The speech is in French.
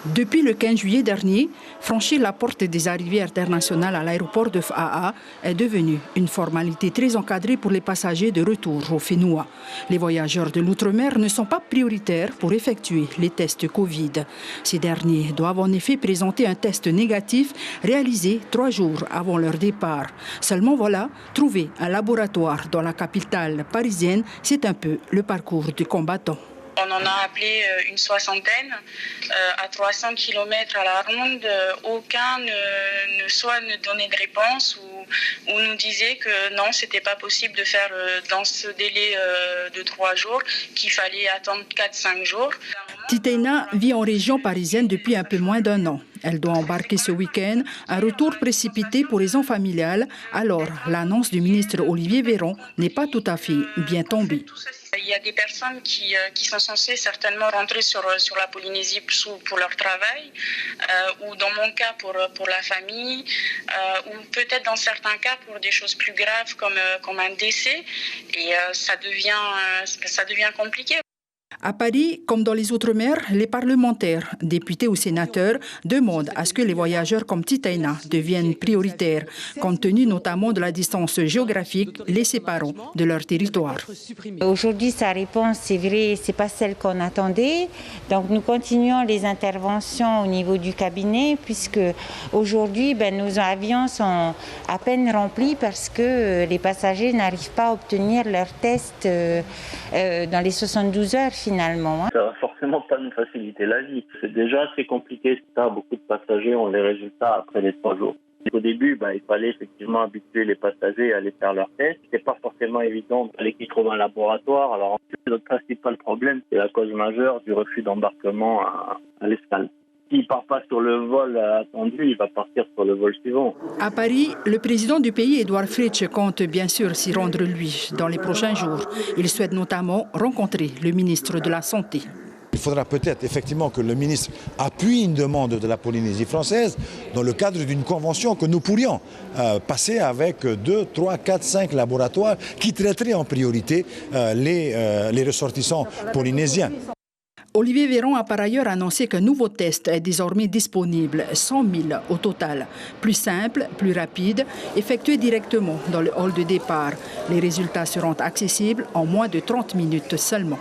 Depuis le 15 juillet dernier, franchir la porte des arrivées internationales à l'aéroport de Faa est devenue une formalité très encadrée pour les passagers de retour au Fénoua. Les voyageurs de l'outre-mer ne sont pas prioritaires pour effectuer les tests Covid. Ces derniers doivent en effet présenter un test négatif réalisé 3 jours avant leur départ. Seulement voilà, trouver un laboratoire dans la capitale parisienne, c'est un peu le parcours du combattant. On en a appelé une soixantaine à 300 km à la ronde. Aucun ne donnait de réponse ou nous disait que non, c'était pas possible de faire dans ce délai de 3 jours, qu'il fallait attendre 4-5 jours. Titeina vit en région parisienne depuis un peu moins d'1 an. Elle doit embarquer ce week-end, un retour précipité pour raison familiale. Alors, l'annonce du ministre Olivier Véran n'est pas tout à fait bien tombée. Il y a des personnes qui sont censées certainement rentrer sur la Polynésie pour leur travail, ou dans mon cas pour la famille, ou peut-être dans certains cas pour des choses plus graves comme un décès. Et ça devient compliqué. À Paris, comme dans les Outre-mer, les parlementaires, députés ou sénateurs, demandent à ce que les voyageurs comme Titeina deviennent prioritaires, compte tenu notamment de la distance géographique les séparant de leur territoire. Aujourd'hui, sa réponse, c'est vrai, c'est pas celle qu'on attendait. Donc, nous continuons les interventions au niveau du cabinet, puisque aujourd'hui, nos avions sont à peine remplis parce que les passagers n'arrivent pas à obtenir leur test dans les 72 heures. Finalement. Ça va forcément pas nous faciliter la vie. C'est déjà assez compliqué. Beaucoup de passagers ont les résultats après les 3 jours. Au début, il fallait effectivement habituer les passagers à aller faire leurs tests. C'était pas forcément évident. Il fallait qu'ils trouvent un laboratoire. Alors, notre principal problème, c'est la cause majeure du refus d'embarquement à l'escale. S'il ne part pas sur le vol attendu, il va partir sur le vol suivant. À Paris, le président du pays, Édouard Fritch, compte bien sûr s'y rendre lui dans les prochains jours. Il souhaite notamment rencontrer le ministre de la Santé. Il faudra peut-être effectivement que le ministre appuie une demande de la Polynésie française dans le cadre d'une convention que nous pourrions passer avec 2, 3, 4, 5 laboratoires qui traiteraient en priorité les ressortissants polynésiens. Olivier Véran a par ailleurs annoncé qu'un nouveau test est désormais disponible, 100 000 au total. Plus simple, plus rapide, effectué directement dans le hall de départ. Les résultats seront accessibles en moins de 30 minutes seulement.